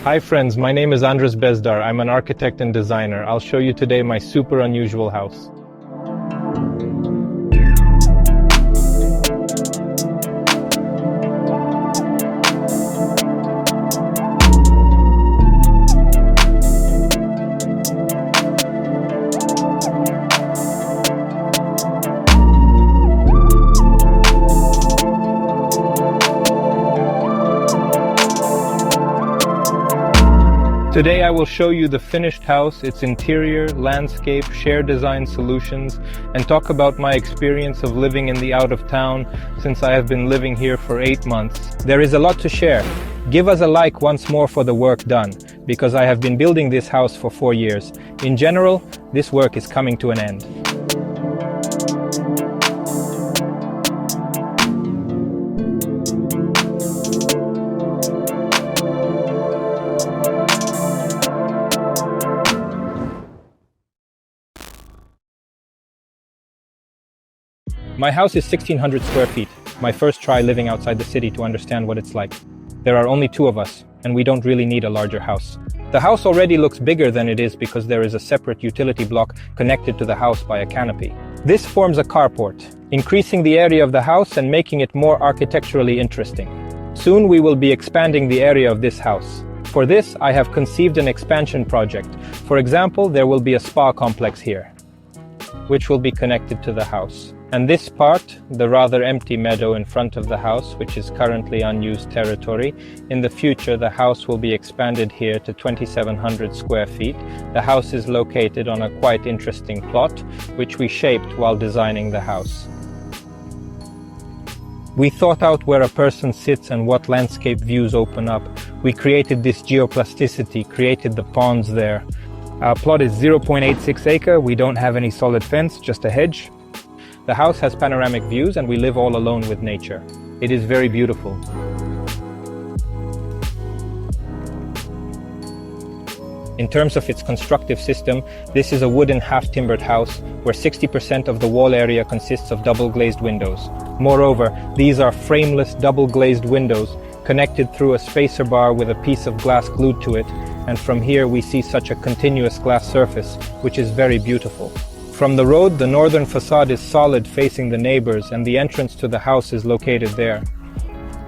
Hi friends, my name is Andrus Bezdar. I'm an architect and designer. I'll show you today my super unusual house. Today I will show you the finished house, its interior, landscape, shared design solutions, and talk about my experience of living in the out of town since I have been living here for 8 months. There is a lot to share. Give us a like once more for the work done, because I have been building this house for 4 years. In general, this work is coming to an end. My house is 1,600 square feet, my first try living outside the city to understand what it's like. There are only 2 of us, and we don't really need a larger house. The house already looks bigger than it is because there is a separate utility block connected to the house by a canopy. This forms a carport, increasing the area of the house and making it more architecturally interesting. Soon we will be expanding the area of this house. For this, I have conceived an expansion project. For example, there will be a spa complex here, which will be connected to the house. And this part, the rather empty meadow in front of the house, which is currently unused territory, in the future the house will be expanded here to 2,700 square feet. The house is located on a quite interesting plot, which we shaped while designing the house. We thought out where a person sits and what landscape views open up. We created this geoplasticity, created the ponds there. Our plot is 0.86 acre. We don't have any solid fence, just a hedge. The house has panoramic views and we live all alone with nature. It is very beautiful. In terms of its constructive system, this is a wooden half-timbered house where 60% of the wall area consists of double-glazed windows. Moreover, these are frameless double-glazed windows connected through a spacer bar with a piece of glass glued to it, and from here we see such a continuous glass surface, which is very beautiful. From the road, the northern facade is solid facing the neighbors and the entrance to the house is located there.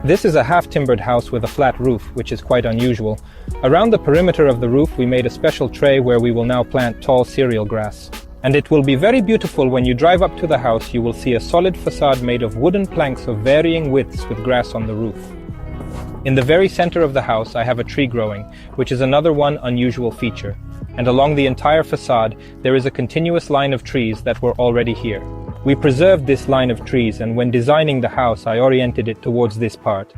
This is a half-timbered house with a flat roof, which is quite unusual. Around the perimeter of the roof we made a special tray where we will now plant tall cereal grass. And it will be very beautiful when you drive up to the house. You will see a solid facade made of wooden planks of varying widths with grass on the roof. In the very center of the house I have a tree growing, which is another unusual feature. And along the entire facade, there is a continuous line of trees that were already here. We preserved this line of trees, and when designing the house, I oriented it towards this part.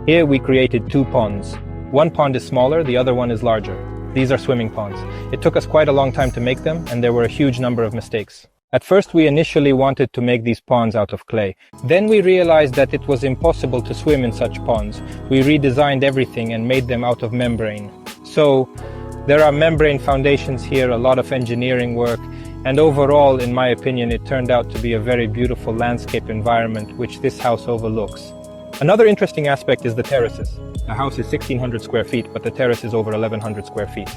Here we created 2 ponds. One pond is smaller, the other one is larger. These are swimming ponds. It took us quite a long time to make them, and there were a huge number of mistakes. At first, we initially wanted to make these ponds out of clay. Then we realized that it was impossible to swim in such ponds. We redesigned everything and made them out of membrane. So, there are membrane foundations here, a lot of engineering work, and overall, in my opinion, it turned out to be a very beautiful landscape environment which this house overlooks. Another interesting aspect is the terraces. The house is 1,600 square feet, but the terrace is over 1,100 square feet.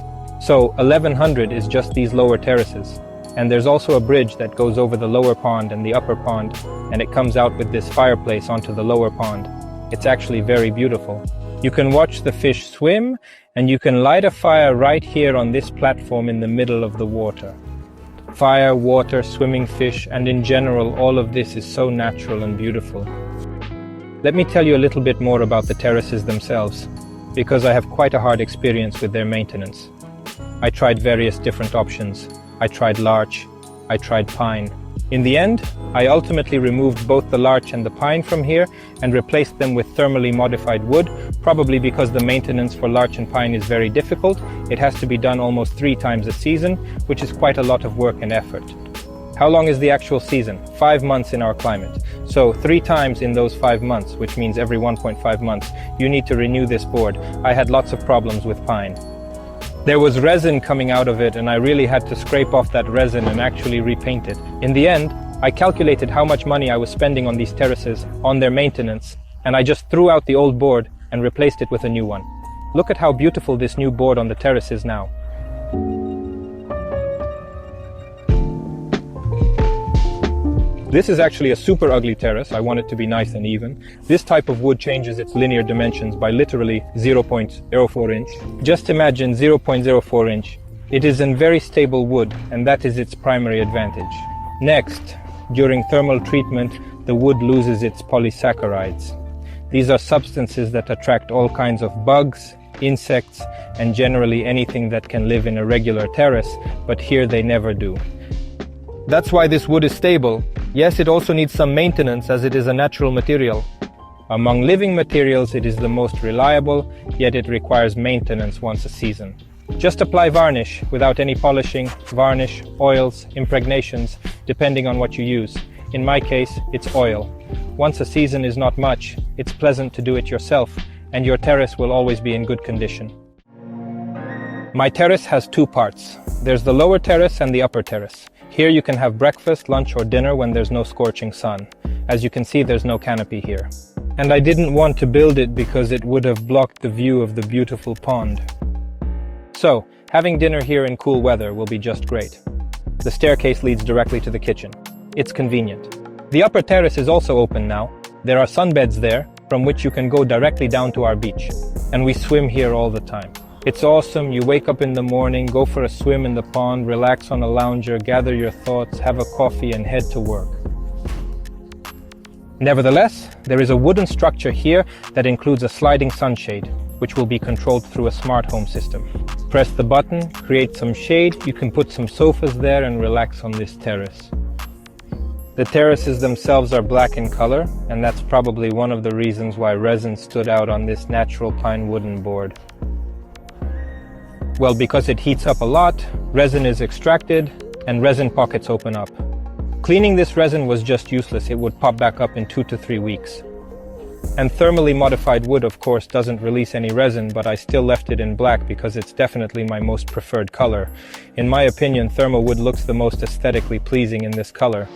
So 1,100 is just these lower terraces. And there's also a bridge that goes over the lower pond and the upper pond, and it comes out with this fireplace onto the lower pond. It's actually very beautiful. You can watch the fish swim, and you can light a fire right here on this platform in the middle of the water. Fire, water, swimming fish, and in general, all of this is so natural and beautiful. Let me tell you a little bit more about the terraces themselves, because I have quite a hard experience with their maintenance. I tried various different options. I tried larch, I tried pine. In the end, I ultimately removed both the larch and the pine from here and replaced them with thermally modified wood, probably because the maintenance for larch and pine is very difficult. It has to be done almost 3 times a season, which is quite a lot of work and effort. How long is the actual season? 5 months in our climate. So 3 times in those 5 months, which means every 1.5 months, you need to renew this board. I had lots of problems with pine. There was resin coming out of it, and I really had to scrape off that resin and actually repaint it. In the end, I calculated how much money I was spending on these terraces, on their maintenance, and I just threw out the old board and replaced it with a new one. Look at how beautiful this new board on the terrace is now. This is actually a super ugly terrace. I want it to be nice and even. This type of wood changes its linear dimensions by literally 0.04 inch. Just imagine 0.04 inch. It is in very stable wood, and that is its primary advantage. Next, during thermal treatment, the wood loses its polysaccharides. These are substances that attract all kinds of bugs, insects, and generally anything that can live in a regular terrace, but here they never do. That's why this wood is stable. Yes, it also needs some maintenance as it is a natural material. Among living materials, it is the most reliable, yet it requires maintenance once a season. Just apply varnish without any polishing, varnish, oils, impregnations, depending on what you use. In my case, it's oil. Once a season is not much, it's pleasant to do it yourself, and your terrace will always be in good condition. My terrace has two parts. There's the lower terrace and the upper terrace. Here you can have breakfast, lunch, or dinner when there's no scorching sun. As you can see, there's no canopy here. And I didn't want to build it because it would have blocked the view of the beautiful pond. So, having dinner here in cool weather will be just great. The staircase leads directly to the kitchen. It's convenient. The upper terrace is also open now. There are sunbeds there, from which you can go directly down to our beach. And we swim here all the time. It's awesome. You wake up in the morning, go for a swim in the pond, relax on a lounger, gather your thoughts, have a coffee, and head to work. Nevertheless, there is a wooden structure here that includes a sliding sunshade, which will be controlled through a smart home system. Press the button, create some shade, you can put some sofas there and relax on this terrace. The terraces themselves are black in color, and that's probably one of the reasons why resin stood out on this natural pine wooden board. Well, because it heats up a lot, resin is extracted, and resin pockets open up. Cleaning this resin was just useless. It would pop back up in 2 to 3 weeks. And thermally modified wood, of course, doesn't release any resin, but I still left it in black because it's definitely my most preferred color. In my opinion, thermal wood looks the most aesthetically pleasing in this color.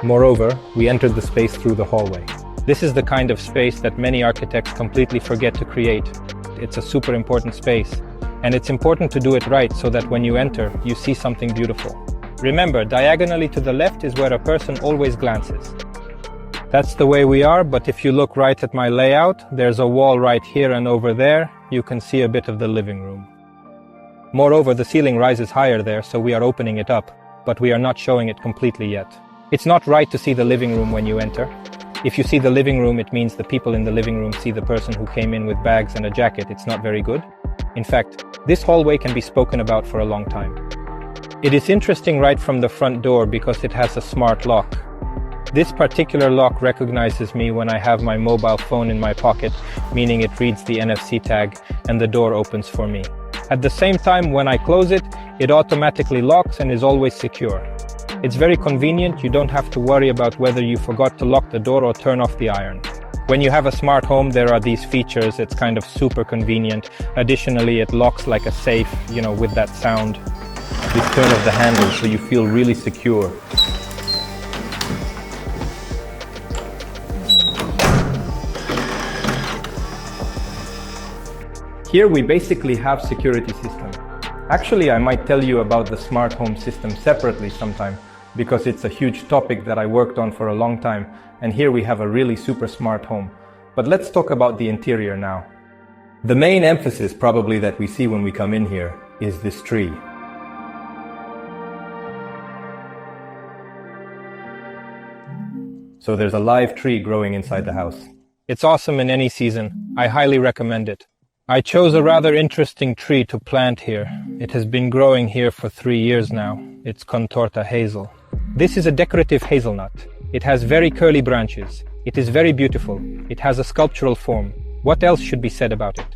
Moreover, we entered the space through the hallway. This is the kind of space that many architects completely forget to create. It's a super important space, and it's important to do it right so that when you enter, you see something beautiful. Remember, diagonally to the left is where a person always glances. That's the way we are, but if you look right at my layout, there's a wall right here and over there. You can see a bit of the living room. Moreover, the ceiling rises higher there, so we are opening it up, but we are not showing it completely yet. It's not right to see the living room when you enter. If you see the living room, it means the people in the living room see the person who came in with bags and a jacket. It's not very good. In fact, this hallway can be spoken about for a long time. It is interesting right from the front door because it has a smart lock. This particular lock recognizes me when I have my mobile phone in my pocket, meaning it reads the NFC tag and the door opens for me. At the same time, when I close it, it automatically locks and is always secure. It's very convenient. You don't have to worry about whether you forgot to lock the door or turn off the iron. When you have a smart home, there are these features. It's kind of super convenient. Additionally, it locks like a safe, with that sound. This turn of the handle, so you feel really secure. Here we basically have security system. Actually, I might tell you about the smart home system separately sometime, because it's a huge topic that I worked on for a long time, and here we have a really super smart home. But let's talk about the interior now. The main emphasis probably that we see when we come in here is this tree. So there's a live tree growing inside the house. It's awesome in any season. I highly recommend it. I chose a rather interesting tree to plant here. It has been growing here for 3 years now. It's Contorta hazel. This is a decorative hazelnut. It has very curly branches. It is very beautiful. It has a sculptural form. What else should be said about it?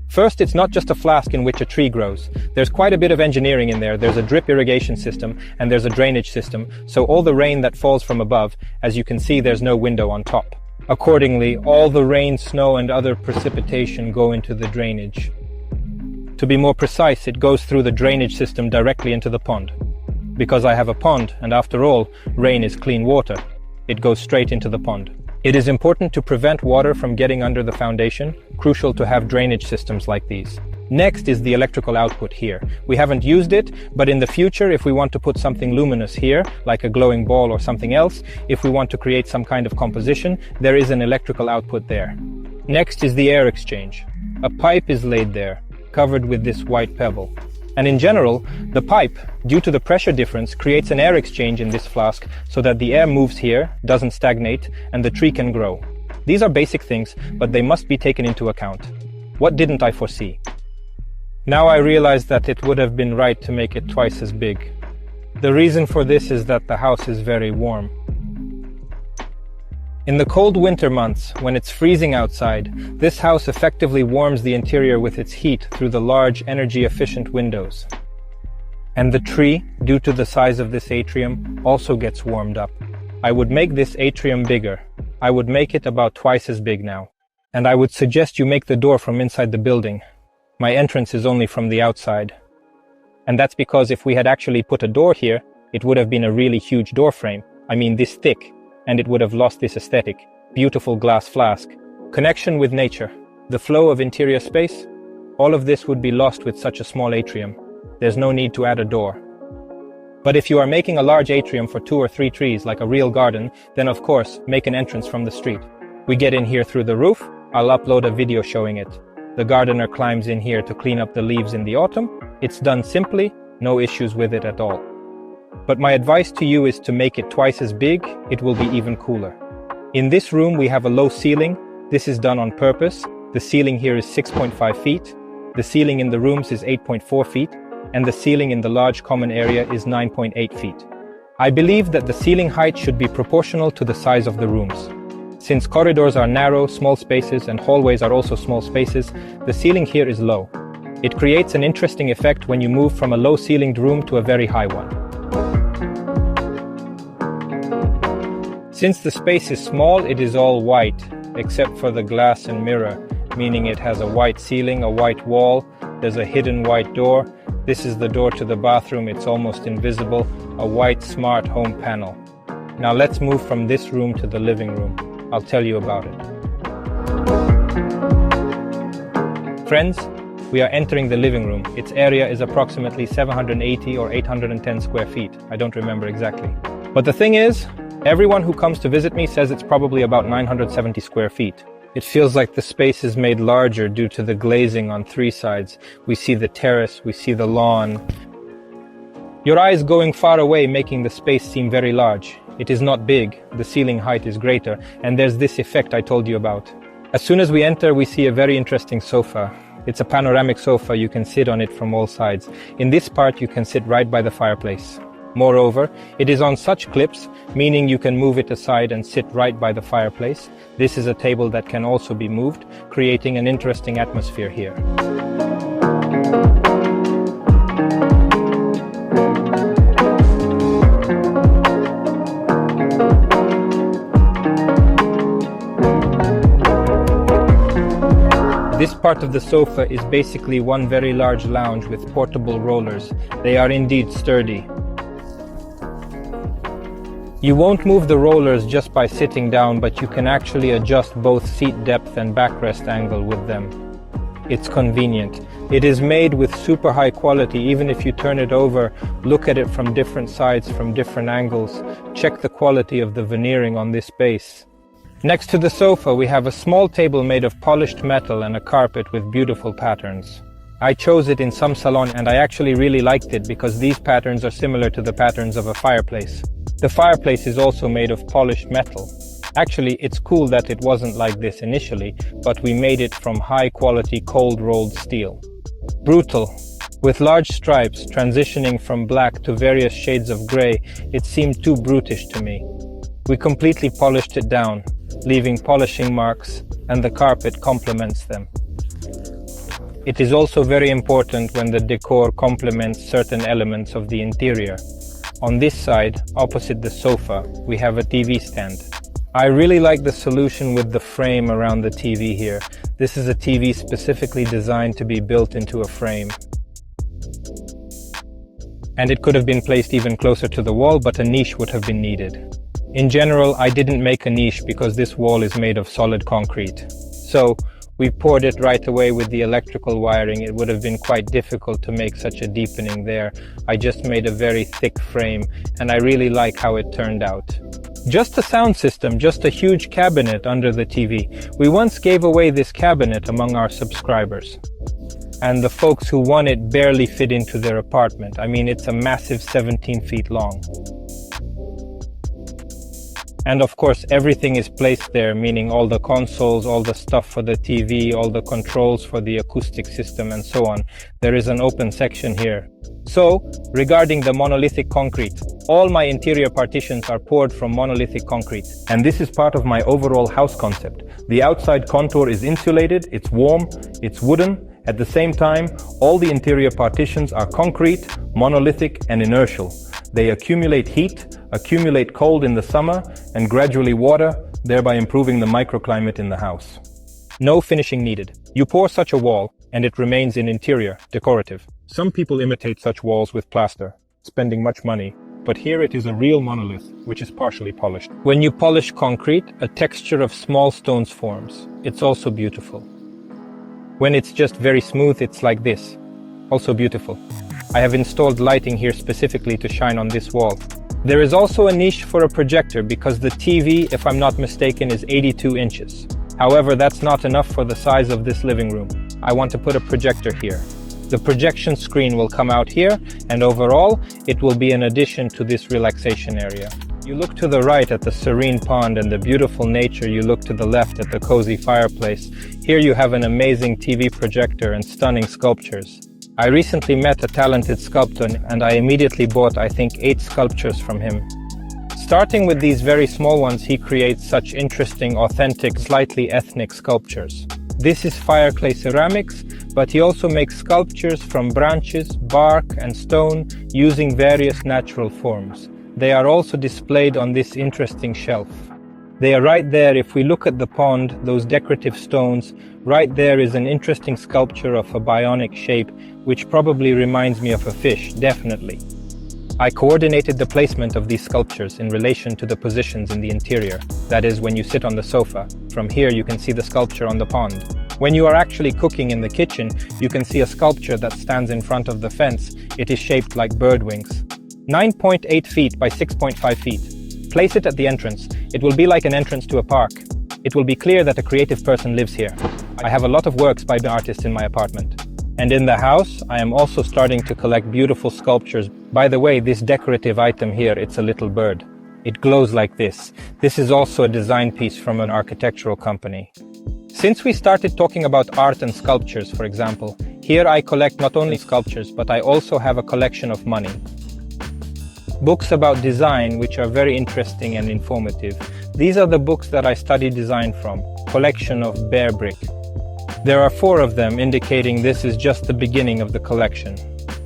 First, it's not just a flask in which a tree grows. There's quite a bit of engineering in there. There's a drip irrigation system and there's a drainage system. So all the rain that falls from above, as you can see, there's no window on top. Accordingly, all the rain, snow, and other precipitation go into the drainage. To be more precise, it goes through the drainage system directly into the pond. Because I have a pond, and after all, rain is clean water, it goes straight into the pond. It is important to prevent water from getting under the foundation, crucial to have drainage systems like these. Next is the electrical output here. We haven't used it, but in the future, if we want to put something luminous here, like a glowing ball or something else, if we want to create some kind of composition, there is an electrical output there. Next is the air exchange. A pipe is laid there, covered with this white pebble. And in general, the pipe, due to the pressure difference, creates an air exchange in this flask so that the air moves here, doesn't stagnate, and the tree can grow. These are basic things, but they must be taken into account. What didn't I foresee? Now I realize that it would have been right to make it twice as big. The reason for this is that the house is very warm. In the cold winter months, when it's freezing outside, this house effectively warms the interior with its heat through the large, energy-efficient windows. And the tree, due to the size of this atrium, also gets warmed up. I would make this atrium bigger. I would make it about twice as big now. And I would suggest you make the door from inside the building. My entrance is only from the outside. And that's because if we had actually put a door here, it would have been a really huge door frame. I mean this thick. And it would have lost this aesthetic, beautiful glass flask, connection with nature, the flow of interior space. All of this would be lost with such a small atrium. There's no need to add a door. But if you are making a large atrium for 2 or 3 trees like a real garden, then of course, make an entrance from the street. We get in here through the roof. I'll upload a video showing it. The gardener climbs in here to clean up the leaves in the autumn. It's done simply, no issues with it at all. But my advice to you is to make it twice as big, it will be even cooler. In this room we have a low ceiling. This is done on purpose. The ceiling here is 6.5 feet. The ceiling in the rooms is 8.4 feet. And the ceiling in the large common area is 9.8 feet. I believe that the ceiling height should be proportional to the size of the rooms. Since corridors are narrow, small spaces, and hallways are also small spaces, the ceiling here is low. It creates an interesting effect when you move from a low-ceilinged room to a very high one. Since the space is small, it is all white, except for the glass and mirror, meaning it has a white ceiling, a white wall, there's a hidden white door. This is the door to the bathroom, it's almost invisible, a white smart home panel. Now let's move from this room to the living room. I'll tell you about it. Friends, we are entering the living room. Its area is approximately 780 or 810 square feet. I don't remember exactly. But the thing is, everyone who comes to visit me says it's probably about 970 square feet. It feels like the space is made larger due to the glazing on 3 sides. We see the terrace, we see the lawn. Your eye is going far away, making the space seem very large. It is not big, the ceiling height is greater, and there's this effect I told you about. As soon as we enter, we see a very interesting sofa. It's a panoramic sofa, you can sit on it from all sides. In this part, you can sit right by the fireplace. Moreover, it is on such clips, meaning you can move it aside and sit right by the fireplace. This is a table that can also be moved, creating an interesting atmosphere here. This part of the sofa is basically one very large lounge with portable rollers. They are indeed sturdy. You won't move the rollers just by sitting down, but you can actually adjust both seat depth and backrest angle with them. It's convenient. It is made with super high quality. Even if you turn it over, look at it from different sides, from different angles. Check the quality of the veneering on this base. Next to the sofa, we have a small table made of polished metal and a carpet with beautiful patterns. I chose it in some salon and I actually really liked it because these patterns are similar to the patterns of a fireplace. The fireplace is also made of polished metal. Actually, it's cool that it wasn't like this initially, but we made it from high-quality cold-rolled steel. Brutal. With large stripes transitioning from black to various shades of gray, it seemed too brutish to me. We completely polished it down, leaving polishing marks, and the carpet complements them. It is also very important when the decor complements certain elements of the interior. On this side, opposite the sofa, we have a TV stand. I really like the solution with the frame around the TV here. This is a TV specifically designed to be built into a frame. And it could have been placed even closer to the wall, but a niche would have been needed. In general, I didn't make a niche because this wall is made of solid concrete. So, we poured it right away with the electrical wiring. It would have been quite difficult to make such a deepening there. I just made a very thick frame, and I really like how it turned out. Just a sound system, just a huge cabinet under the TV. We once gave away this cabinet among our subscribers. And the folks who won it barely fit into their apartment. I mean, it's a massive 17 feet long. And of course, everything is placed there, meaning all the consoles, all the stuff for the TV, all the controls for the acoustic system, and so on. There is an open section here. So, regarding the monolithic concrete, all my interior partitions are poured from monolithic concrete. And this is part of my overall house concept. The outside contour is insulated, it's warm, it's wooden. At the same time, all the interior partitions are concrete, monolithic, and inertial. They accumulate heat, accumulate cold in the summer, and gradually water, thereby improving the microclimate in the house. No finishing needed. You pour such a wall, and it remains in interior, decorative. Some people imitate such walls with plaster, spending much money, but here it is a real monolith, which is partially polished. When you polish concrete, a texture of small stones forms. It's also beautiful. When it's just very smooth, it's like this. Also beautiful. I have installed lighting here specifically to shine on this wall. There is also a niche for a projector because the TV, if I'm not mistaken, is 82 inches. However, that's not enough for the size of this living room. I want to put a projector here. The projection screen will come out here, and overall, it will be an addition to this relaxation area. You look to the right at the serene pond and the beautiful nature. You look to the left at the cozy fireplace. Here you have an amazing TV projector and stunning sculptures. I recently met a talented sculptor and I immediately bought, I think, 8 sculptures from him. Starting with these very small ones, he creates such interesting, authentic, slightly ethnic sculptures. This is fireclay ceramics, but he also makes sculptures from branches, bark, and stone using various natural forms. They are also displayed on this interesting shelf. They are right there. If we look at the pond, those decorative stones, right there is an interesting sculpture of a bionic shape, which probably reminds me of a fish, definitely. I coordinated the placement of these sculptures in relation to the positions in the interior. That is, when you sit on the sofa. From here you can see the sculpture on the pond. When you are actually cooking in the kitchen, you can see a sculpture that stands in front of the fence. It is shaped like bird wings. 9.8 feet by 6.5 feet. Place it at the entrance. It will be like an entrance to a park. It will be clear that a creative person lives here. I have a lot of works by the artists in my apartment. And in the house, I am also starting to collect beautiful sculptures. By the way, this decorative item here, it's a little bird. It glows like this. This is also a design piece from an architectural company. Since we started talking about art and sculptures, for example, here I collect not only sculptures, but I also have a collection of money. Books about design, which are very interesting and informative. These are the books that I study design from. Collection of bare brick. There are 4 of them, indicating this is just the beginning of the collection.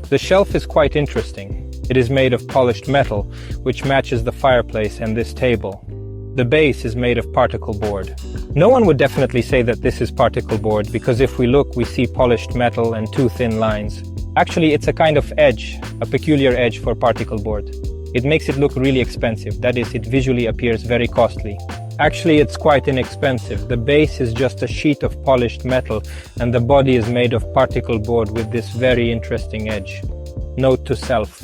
The shelf is quite interesting. It is made of polished metal, which matches the fireplace and this table. The base is made of particle board. No one would definitely say that this is particle board, because if we look, we see polished metal and 2 thin lines. Actually, it's a kind of edge, a peculiar edge for particle board. It makes it look really expensive. That is, it visually appears very costly. Actually, it's quite inexpensive. The base is just a sheet of polished metal, and the body is made of particle board with this very interesting edge. Note to self: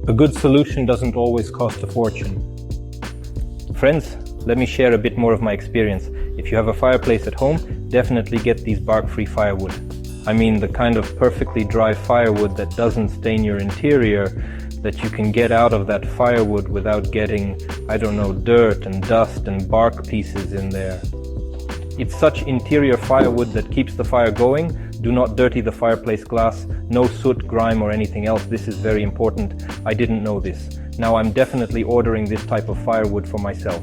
a good solution doesn't always cost a fortune. Friends, let me share a bit more of my experience. If you have a fireplace at home, definitely get these bark-free firewood. I mean, the kind of perfectly dry firewood that doesn't stain your interior, that you can get out of that firewood without getting, I don't know, dirt and dust and bark pieces in there. It's such interior firewood that keeps the fire going. Do not dirty the fireplace glass. No soot, grime, or anything else. This is very important. I didn't know this. Now I'm definitely ordering this type of firewood for myself.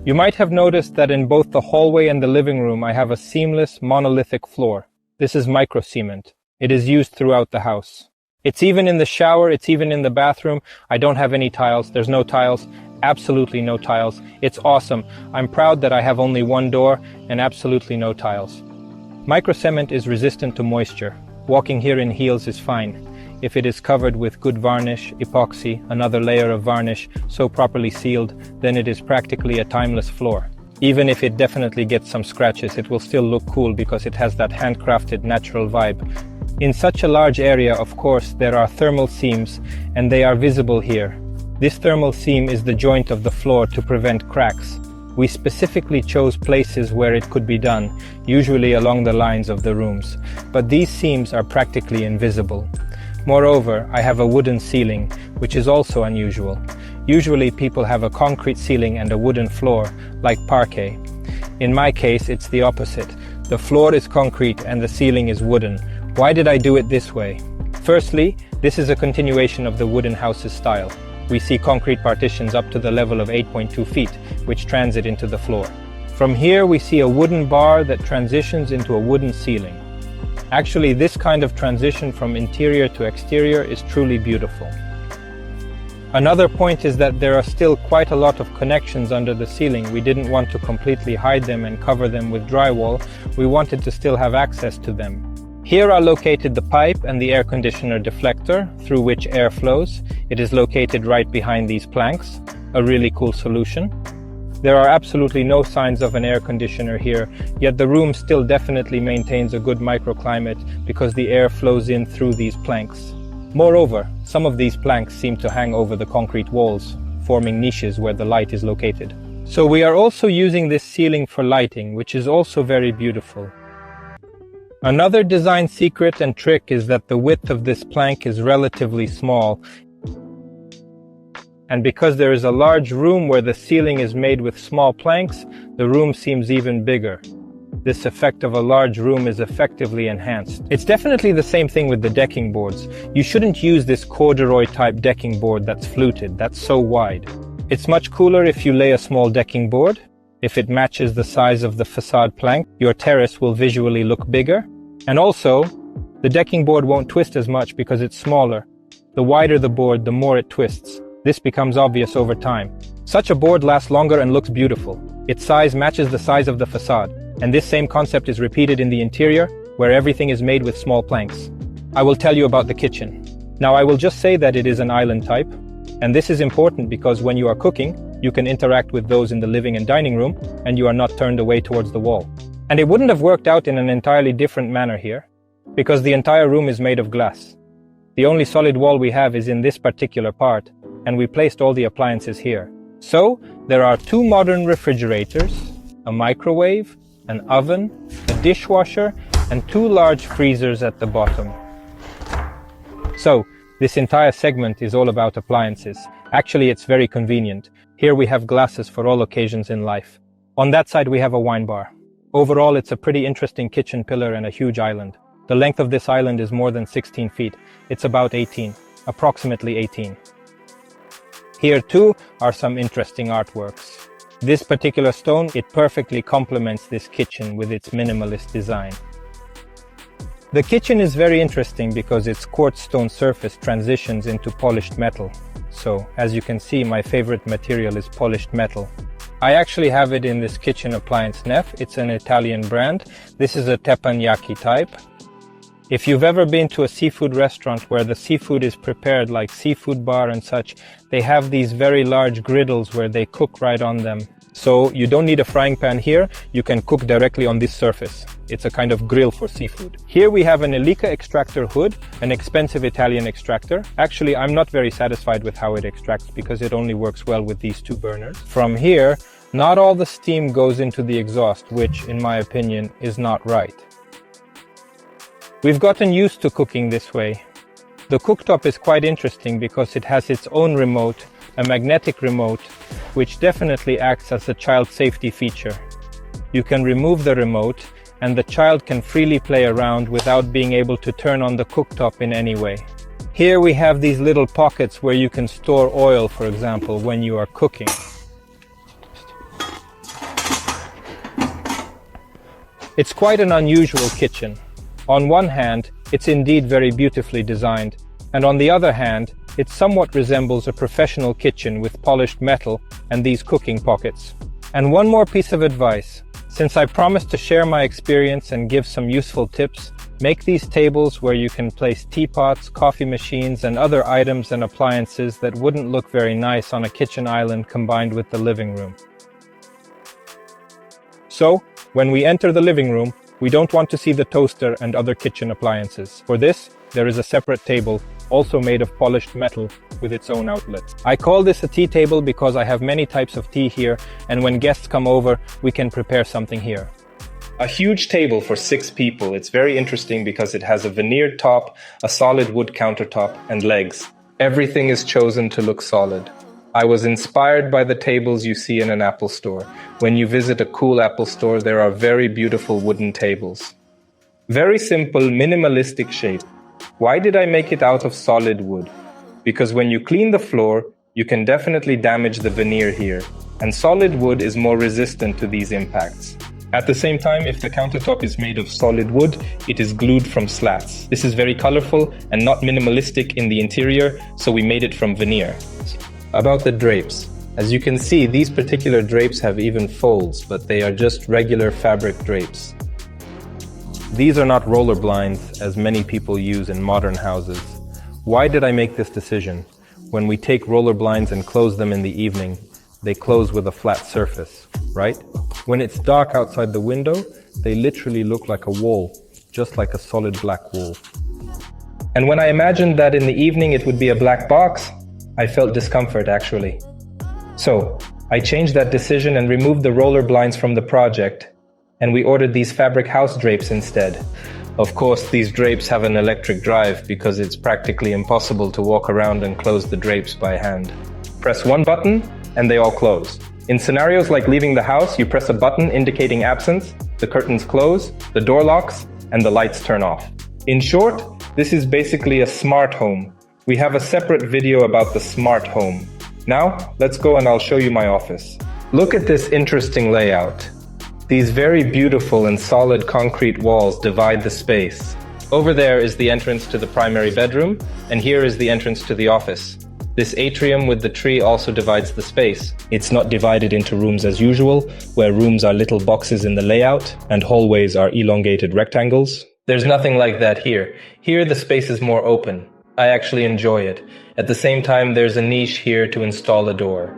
You might have noticed that in both the hallway and the living room I have a seamless monolithic floor. This is micro cement. It is used throughout the house. It's even in the shower, it's even in the bathroom. I don't have any tiles, there's no tiles, Absolutely no tiles. It's awesome. I'm proud that I have only one door and absolutely no tiles. Microcement is resistant to moisture. Walking here in heels is fine. If it is covered with good varnish, epoxy, another layer of varnish, so properly sealed, then it is practically a timeless floor. Even if it definitely gets some scratches, it will still look cool because it has that handcrafted natural vibe. In such a large area, of course, there are thermal seams, and they are visible here. This thermal seam is the joint of the floor to prevent cracks. We specifically chose places where it could be done, usually along the lines of the rooms, but these seams are practically invisible. Moreover, I have a wooden ceiling, which is also unusual. Usually people have a concrete ceiling and a wooden floor, like parquet. In my case, it's the opposite. The floor is concrete and the ceiling is wooden. Why did I do it this way? Firstly, this is a continuation of the wooden house's style. We see concrete partitions up to the level of 8.2 feet, which transit into the floor. From here, we see a wooden bar that transitions into a wooden ceiling. Actually, this kind of transition from interior to exterior is truly beautiful. Another point is that there are still quite a lot of connections under the ceiling. We didn't want to completely hide them and cover them with drywall. We wanted to still have access to them. Here are located the pipe and the air conditioner deflector through which air flows. It is located right behind these planks, a really cool solution. There are absolutely no signs of an air conditioner here, yet the room still definitely maintains a good microclimate because the air flows in through these planks. Moreover, some of these planks seem to hang over the concrete walls, forming niches where the light is located. So we are also using this ceiling for lighting, which is also very beautiful. Another design secret and trick is that the width of this plank is relatively small. And because there is a large room where the ceiling is made with small planks, the room seems even bigger. This effect of a large room is effectively enhanced. It's definitely the same thing with the decking boards. You shouldn't use this corduroy type decking board that's fluted, that's so wide. It's much cooler if you lay a small decking board. If it matches the size of the facade plank, your terrace will visually look bigger. And also, the decking board won't twist as much because it's smaller. The wider the board, the more it twists. This becomes obvious over time. Such a board lasts longer and looks beautiful. Its size matches the size of the facade. And this same concept is repeated in the interior, where everything is made with small planks. I will tell you about the kitchen. Now I will just say that it is an island type. And this is important because when you are cooking, you can interact with those in the living and dining room, and you are not turned away towards the wall. And it wouldn't have worked out in an entirely different manner here, because the entire room is made of glass. The only solid wall we have is in this particular part, and we placed all the appliances here. So, there are 2 modern refrigerators, a microwave, an oven, a dishwasher, and 2 large freezers at the bottom. So, this entire segment is all about appliances. Actually, it's very convenient. Here we have glasses for all occasions in life. On that side we have a wine bar. Overall, it's a pretty interesting kitchen pillar and a huge island. The length of this island is more than 16 feet. It's about 18, approximately 18. Here too are some interesting artworks. This particular stone, it perfectly complements this kitchen with its minimalist design. The kitchen is very interesting because its quartz stone surface transitions into polished metal. So, as you can see, my favorite material is polished metal. I actually have it in this kitchen appliance Nef. It's an Italian brand. This is a teppanyaki type. If you've ever been to a seafood restaurant where the seafood is prepared like seafood bar and such, they have these very large griddles where they cook right on them. So you don't need a frying pan here, you can cook directly on this surface. It's a kind of grill for seafood. Here we have an Elica extractor hood, an expensive Italian extractor. Actually, I'm not very satisfied with how it extracts because it only works well with these 2 burners. From here, not all the steam goes into the exhaust, which, in my opinion, is not right. We've gotten used to cooking this way. The cooktop is quite interesting because it has its own remote, a magnetic remote, which definitely acts as a child safety feature. You can remove the remote and the child can freely play around without being able to turn on the cooktop in any way. Here we have these little pockets where you can store oil, for example, when you are cooking. It's quite an unusual kitchen. On one hand, it's indeed very beautifully designed, and on the other hand, it somewhat resembles a professional kitchen with polished metal and these cooking pockets. And one more piece of advice. Since I promised to share my experience and give some useful tips, make these tables where you can place teapots, coffee machines, and other items and appliances that wouldn't look very nice on a kitchen island combined with the living room. So, when we enter the living room, we don't want to see the toaster and other kitchen appliances. For this, there is a separate table, also made of polished metal, with its own outlet. I call this a tea table because I have many types of tea here, and when guests come over, we can prepare something here. A huge table for 6 people. It's very interesting because it has a veneered top, a solid wood countertop, and legs. Everything is chosen to look solid. I was inspired by the tables you see in an Apple store. When you visit a cool Apple store, there are very beautiful wooden tables. Very simple, minimalistic shape. Why did I make it out of solid wood? Because when you clean the floor, you can definitely damage the veneer here, and solid wood is more resistant to these impacts. At the same time, if the countertop is made of solid wood, it is glued from slats. This is very colorful and not minimalistic in the interior, so we made it from veneer. About the drapes. As you can see, these particular drapes have even folds, but they are just regular fabric drapes. These are not roller blinds, as many people use in modern houses. Why did I make this decision? When we take roller blinds and close them in the evening, they close with a flat surface, right? When it's dark outside the window, they literally look like a wall, just like a solid black wall. And when I imagined that in the evening it would be a black box, I felt discomfort actually. So, I changed that decision and removed the roller blinds from the project, and we ordered these fabric house drapes instead. Of course, these drapes have an electric drive because it's practically impossible to walk around and close the drapes by hand. Press one button and they all close. In scenarios like leaving the house, you press a button indicating absence, the curtains close, the door locks, and the lights turn off. In short, this is basically a smart home. We have a separate video about the smart home. Now, let's go and I'll show you my office. Look at this interesting layout. These very beautiful and solid concrete walls divide the space. Over there is the entrance to the primary bedroom, and here is the entrance to the office. This atrium with the tree also divides the space. It's not divided into rooms as usual, where rooms are little boxes in the layout, and hallways are elongated rectangles. There's nothing like that here. Here the space is more open. I actually enjoy it. At the same time, there's a niche here to install a door.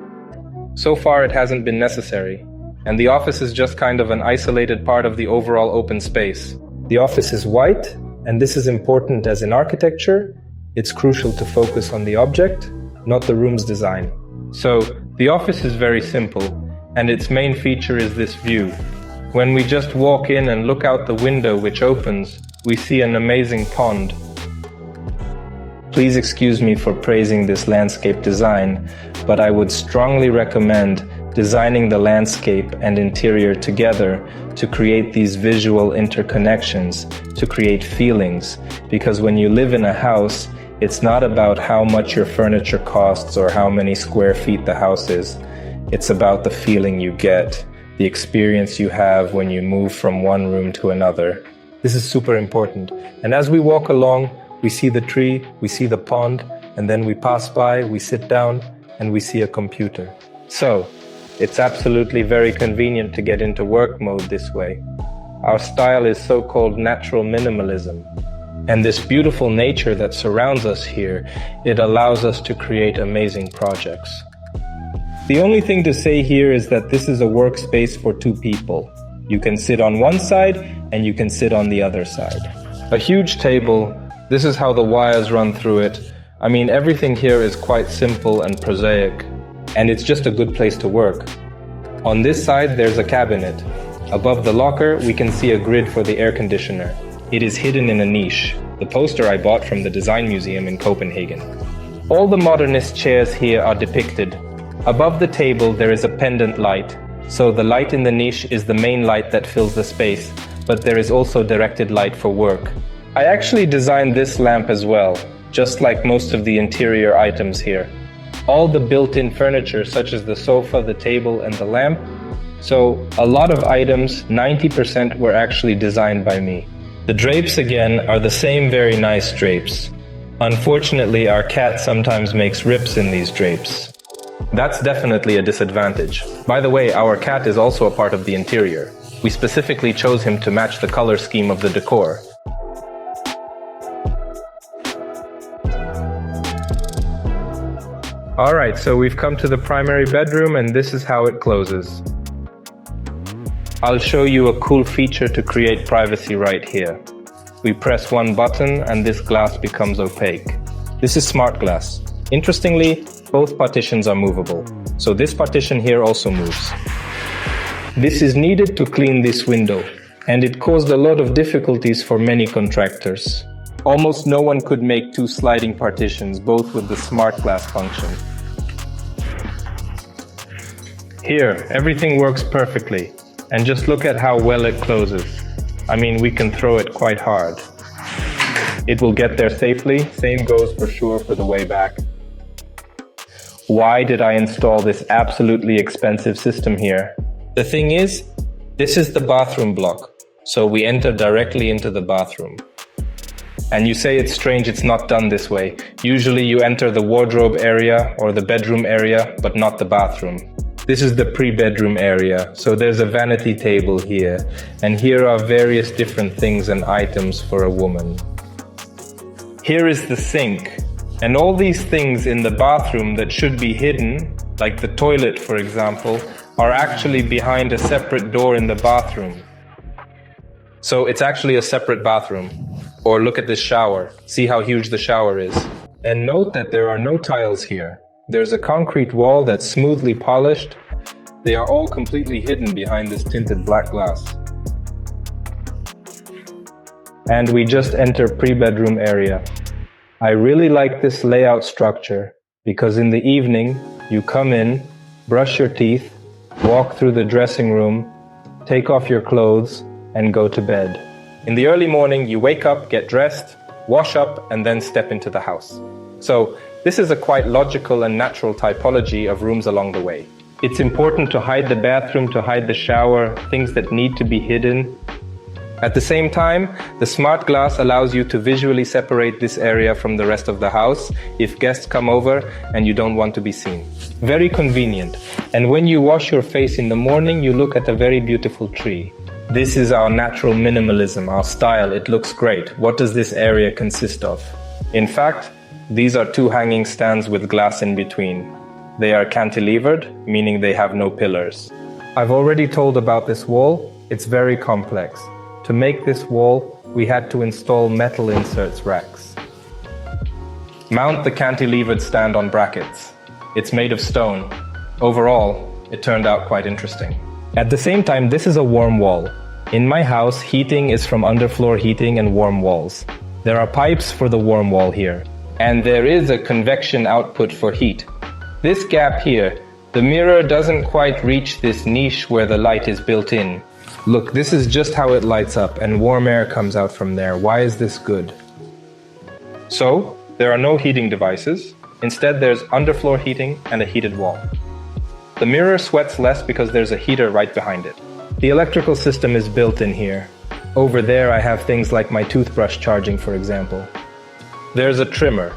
So far, it hasn't been necessary, and the office is just kind of an isolated part of the overall open space. The office is white, and this is important as in architecture. It's crucial to focus on the object, not the room's design. So, the office is very simple, and its main feature is this view. When we just walk in and look out the window which opens, we see an amazing pond. Please excuse me for praising this landscape design, but I would strongly recommend designing the landscape and interior together to create these visual interconnections, to create feelings, because when you live in a house, it's not about how much your furniture costs or how many square feet the house is. It's about the feeling you get, the experience you have when you move from one room to another. This is super important. And as we walk along, we see the tree, we see the pond, and then we pass by, we sit down, and we see a computer. So, it's absolutely very convenient to get into work mode this way. Our style is so-called natural minimalism. And this beautiful nature that surrounds us here, it allows us to create amazing projects. The only thing to say here is that this is a workspace for 2 people. You can sit on one side, and you can sit on the other side. A huge table. This is how the wires run through it. I mean, everything here is quite simple and prosaic, and it's just a good place to work. On this side, there's a cabinet. Above the locker, we can see a grid for the air conditioner. It is hidden in a niche, the poster I bought from the Design Museum in Copenhagen. All the modernist chairs here are depicted. Above the table, there is a pendant light. So the light in the niche is the main light that fills the space, but there is also directed light for work. I actually designed this lamp as well, just like most of the interior items here. All the built-in furniture, such as the sofa, the table, and the lamp. So a lot of items, 90% were actually designed by me. The drapes, again, are the same very nice drapes. Unfortunately, our cat sometimes makes rips in these drapes. That's definitely a disadvantage. By the way, our cat is also a part of the interior. We specifically chose him to match the color scheme of the decor. Alright, so we've come to the primary bedroom and this is how it closes. I'll show you a cool feature to create privacy right here. We press one button and this glass becomes opaque. This is smart glass. Interestingly, both partitions are movable. So this partition here also moves. This is needed to clean this window, and it caused a lot of difficulties for many contractors. Almost no one could make two sliding partitions, both with the smart glass function. Here, everything works perfectly, and just look at how well it closes. I mean, we can throw it quite hard. It will get there safely. Same goes for sure for the way back. Why did I install this absolutely expensive system here? The thing is, this is the bathroom block, so we enter directly into the bathroom. And you say it's strange it's not done this way. Usually you enter the wardrobe area or the bedroom area, but not the bathroom. This is the pre-bedroom area, so there's a vanity table here, and here are various different things and items for a woman. Here is the sink, and all these things in the bathroom that should be hidden, like the toilet for example, are actually behind a separate door in the bathroom. So it's actually a separate bathroom. Or look at this shower. See how huge the shower is. And note that there are no tiles here. There's a concrete wall that's smoothly polished. They are all completely hidden behind this tinted black glass. And we just enter pre-bedroom area. I really like this layout structure because in the evening you come in, brush your teeth, walk through the dressing room, take off your clothes, and go to bed. In the early morning, you wake up, get dressed, wash up, and then step into the house. So, this is a quite logical and natural typology of rooms along the way. It's important to hide the bathroom, to hide the shower, things that need to be hidden. At the same time, the smart glass allows you to visually separate this area from the rest of the house if guests come over and you don't want to be seen. Very convenient. And when you wash your face in the morning, you look at a very beautiful tree. This is our natural minimalism, our style. It looks great. What does this area consist of? In fact, these are two hanging stands with glass in between. They are cantilevered, meaning they have no pillars. I've already told about this wall. It's very complex. To make this wall, we had to install metal inserts racks. Mount the cantilevered stand on brackets. It's made of stone. Overall, it turned out quite interesting. At the same time, this is a warm wall. In my house, heating is from underfloor heating and warm walls. There are pipes for the warm wall here. And there is a convection output for heat. This gap here, the mirror doesn't quite reach this niche where the light is built in. Look, this is just how it lights up and warm air comes out from there. Why is this good? So, there are no heating devices. Instead, there's underfloor heating and a heated wall. The mirror sweats less because there's a heater right behind it. The electrical system is built in here. Over there I have things like my toothbrush charging, for example. There's a trimmer.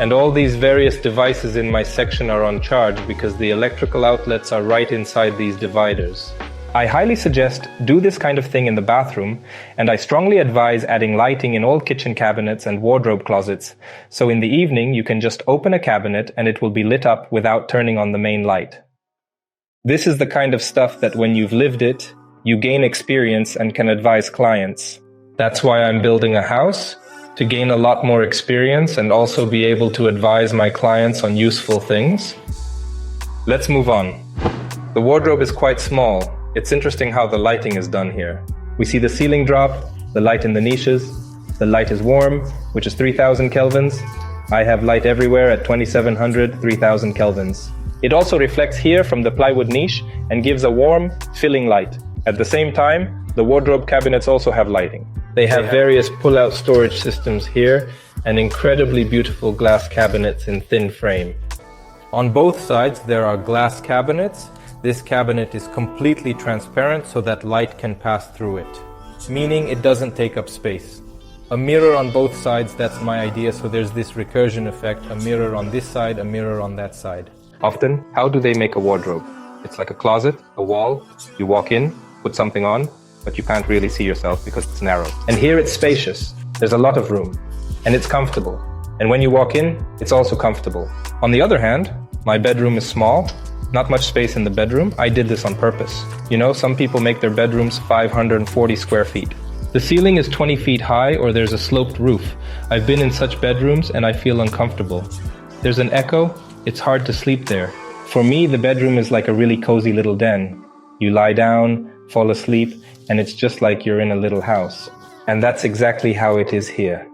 And all these various devices in my section are on charge because the electrical outlets are right inside these dividers. I highly suggest do this kind of thing in the bathroom, and I strongly advise adding lighting in all kitchen cabinets and wardrobe closets, so in the evening you can just open a cabinet and it will be lit up without turning on the main light. This is the kind of stuff that when you've lived it, you gain experience and can advise clients. That's why I'm building a house, to gain a lot more experience and also be able to advise my clients on useful things. Let's move on. The wardrobe is quite small. It's interesting how the lighting is done here. We see the ceiling drop, the light in the niches, the light is warm, which is 3000 kelvins. I have light everywhere at 2700, 3000 kelvins. It also reflects here from the plywood niche and gives a warm, filling light. At the same time, the wardrobe cabinets also have lighting. They have various pull-out storage systems here and incredibly beautiful glass cabinets in thin frame. On both sides there are glass cabinets. This cabinet is completely transparent so that light can pass through it, meaning it doesn't take up space. A mirror on both sides, that's my idea, so there's this recursion effect, a mirror on this side, a mirror on that side. Often, how do they make a wardrobe? It's like a closet, a wall, you walk in, put something on, but you can't really see yourself because it's narrow. And here it's spacious, there's a lot of room, and it's comfortable. And when you walk in, it's also comfortable. On the other hand, my bedroom is small, not much space in the bedroom. I did this on purpose. You know, some people make their bedrooms 540 square feet. The ceiling is 20 feet high or there's a sloped roof. I've been in such bedrooms and I feel uncomfortable. There's an echo, it's hard to sleep there. For me, the bedroom is like a really cozy little den. You lie down, fall asleep, and it's just like you're in a little house. And that's exactly how it is here.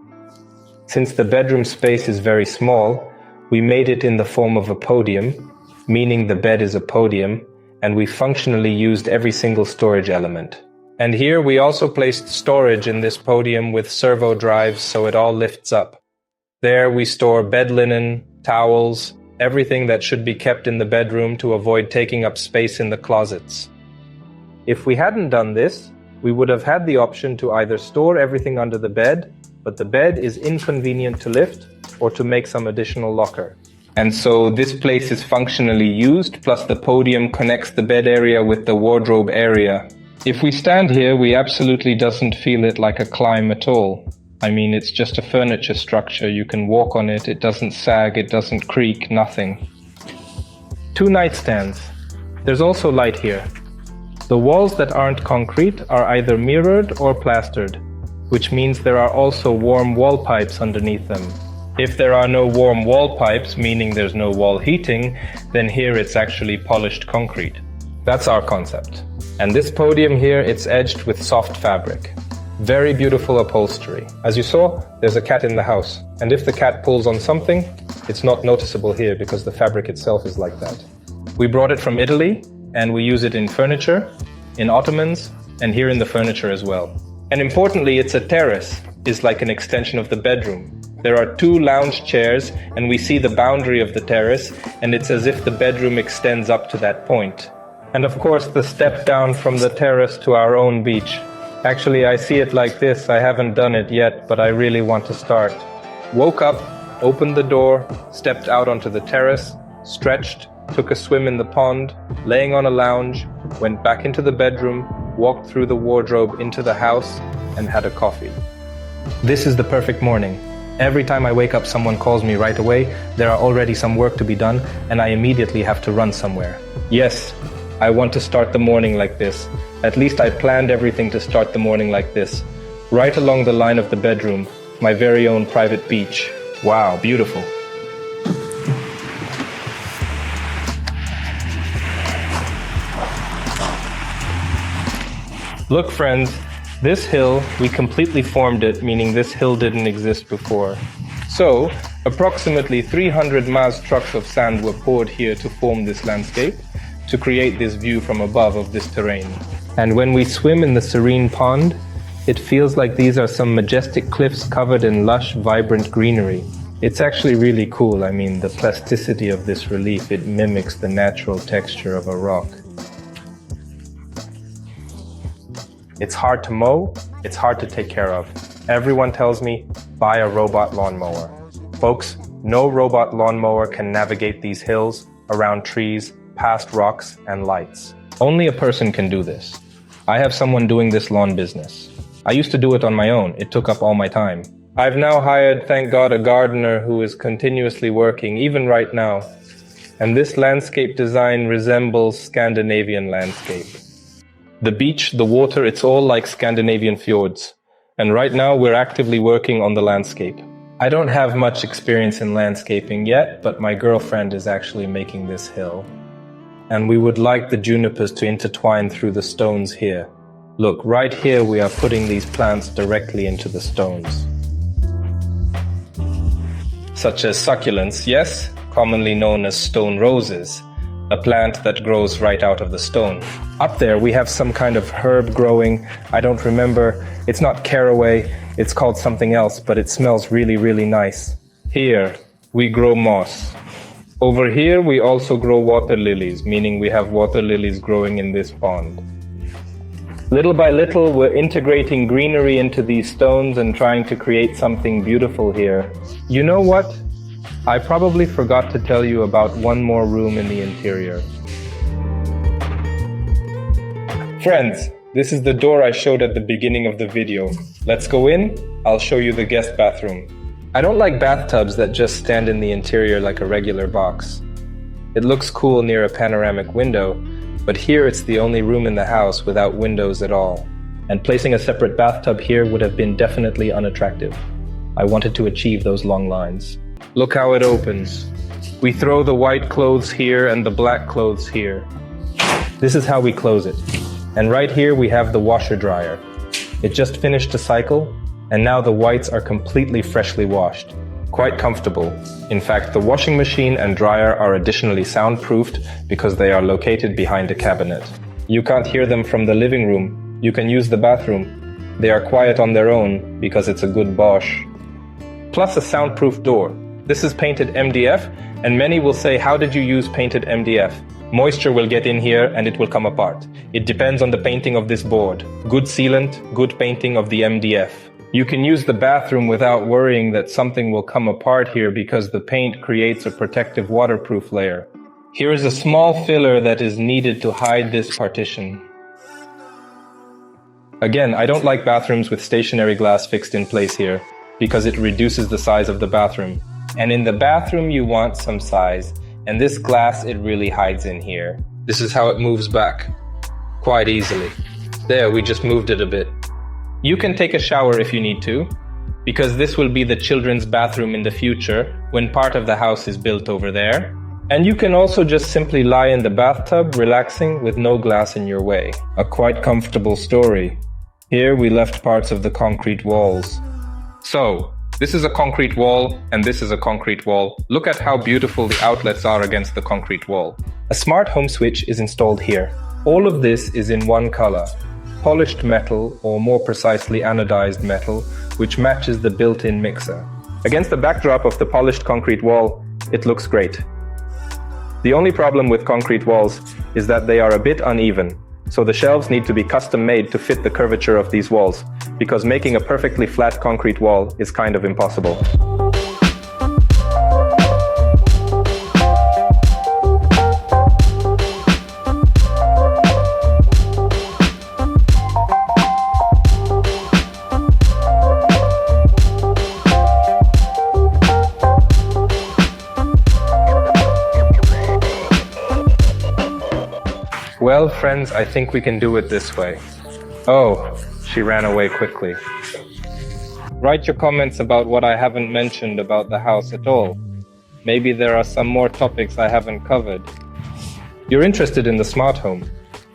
Since the bedroom space is very small, we made it in the form of a podium, meaning the bed is a podium, and we functionally used every single storage element. And here we also placed storage in this podium with servo drives so it all lifts up. There we store bed linen, towels, everything that should be kept in the bedroom to avoid taking up space in the closets. If we hadn't done this, we would have had the option to either store everything under the bed, but the bed is inconvenient to lift, or to make some additional locker. And so this place is functionally used, plus the podium connects the bed area with the wardrobe area. If we stand here, we absolutely doesn't feel it like a climb at all. I mean, it's just a furniture structure. You can walk on it, it doesn't sag, it doesn't creak, nothing. 2 nightstands. There's also light here. The walls that aren't concrete are either mirrored or plastered, which means there are also warm wall pipes underneath them. If there are no warm wall pipes, meaning there's no wall heating, then here it's actually polished concrete. That's our concept. And this podium here, it's edged with soft fabric. Very beautiful upholstery. As you saw, there's a cat in the house. And if the cat pulls on something, it's not noticeable here because the fabric itself is like that. We brought it from Italy, and we use it in furniture, in ottomans, and here in the furniture as well. And importantly, it's a terrace. It's like an extension of the bedroom. There are 2 lounge chairs, and we see the boundary of the terrace, and it's as if the bedroom extends up to that point. And of course, the step down from the terrace to our own beach. Actually, I see it like this. I haven't done it yet, but I really want to start. Woke up, opened the door, stepped out onto the terrace, stretched, took a swim in the pond, laying on a lounge, went back into the bedroom, walked through the wardrobe into the house, and had a coffee. This is the perfect morning. Every time I wake up, someone calls me right away. There are already some work to be done, and I immediately have to run somewhere. Yes, I want to start the morning like this. At least I planned everything to start the morning like this. Right along the line of the bedroom, my very own private beach. Wow, beautiful. Look, friends, this hill, we completely formed it, meaning this hill didn't exist before. So, approximately 300 Maz trucks of sand were poured here to form this landscape, to create this view from above of this terrain. And when we swim in the serene pond, it feels like these are some majestic cliffs covered in lush, vibrant greenery. It's actually really cool. I mean, the plasticity of this relief, it mimics the natural texture of a rock. It's hard to mow, it's hard to take care of. Everyone tells me, buy a robot lawnmower. Folks, no robot lawnmower can navigate these hills, around trees, past rocks and lights. Only a person can do this. I have someone doing this lawn business. I used to do it on my own. It took up all my time. I've now hired, thank God, a gardener who is continuously working, even right now. And this landscape design resembles Scandinavian landscape. The beach, the water, it's all like Scandinavian fjords. And right now we're actively working on the landscape. I don't have much experience in landscaping yet, but my girlfriend is actually making this hill. And we would like the junipers to intertwine through the stones here. Look, right here we are putting these plants directly into the stones. Such as succulents, yes, commonly known as stone roses, a plant that grows right out of the stone. Up there we have some kind of herb growing. I don't remember. It's not caraway. It's called something else, but it smells really, really nice. Here we grow moss. Over here we also grow water lilies, meaning we have water lilies growing in this pond. Little by little, we're integrating greenery into these stones and trying to create something beautiful here. You know what? I probably forgot to tell you about one more room in the interior. Friends, this is the door I showed at the beginning of the video. Let's go in. I'll show you the guest bathroom. I don't like bathtubs that just stand in the interior like a regular box. It looks cool near a panoramic window, but here it's the only room in the house without windows at all. And placing a separate bathtub here would have been definitely unattractive. I wanted to achieve those long lines. Look how it opens. We throw the white clothes here and the black clothes here. This is how we close it. And right here we have the washer dryer. It just finished a cycle, and now the whites are completely freshly washed. Quite comfortable. In fact, the washing machine and dryer are additionally soundproofed because they are located behind a cabinet. You can't hear them from the living room. You can use the bathroom. They are quiet on their own because it's a good Bosch. Plus a soundproof door. This is painted MDF, and many will say, how did you use painted MDF? Moisture will get in here and it will come apart. It depends on the painting of this board. Good sealant, good painting of the MDF. You can use the bathroom without worrying that something will come apart here because the paint creates a protective waterproof layer. Here is a small filler that is needed to hide this partition. Again, I don't like bathrooms with stationary glass fixed in place here because it reduces the size of the bathroom. And in the bathroom you want some size, and this glass it really hides in here. This is how it moves back. Quite easily. There, we just moved it a bit. You can take a shower if you need to, because this will be the children's bathroom in the future when part of the house is built over there. And you can also just simply lie in the bathtub, relaxing with no glass in your way. A quite comfortable story. Here we left parts of the concrete walls. So, this is a concrete wall, and this is a concrete wall. Look at how beautiful the outlets are against the concrete wall. A smart home switch is installed here. All of this is in one color. Polished metal, or more precisely anodized metal, which matches the built-in mixer. Against the backdrop of the polished concrete wall, it looks great. The only problem with concrete walls is that they are a bit uneven, so the shelves need to be custom-made to fit the curvature of these walls, because making a perfectly flat concrete wall is kind of impossible. Well, friends, I think we can do it this way. Oh, she ran away quickly. Write your comments about what I haven't mentioned about the house at all. Maybe there are some more topics I haven't covered. You're interested in the smart home,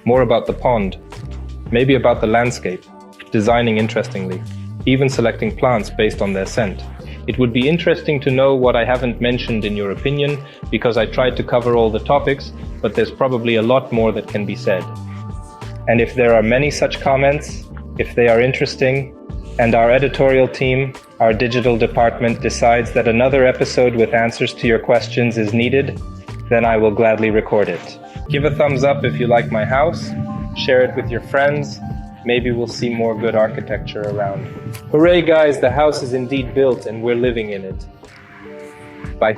more about the pond, maybe about the landscape, designing interestingly, even selecting plants based on their scent. It would be interesting to know what I haven't mentioned in your opinion, because I tried to cover all the topics, but there's probably a lot more that can be said. And if there are many such comments, if they are interesting, and our editorial team, our digital department decides that another episode with answers to your questions is needed, then I will gladly record it. Give a thumbs up if you like my house, share it with your friends. Maybe we'll see more good architecture around. Hooray guys, the house is indeed built and we're living in it. Bye.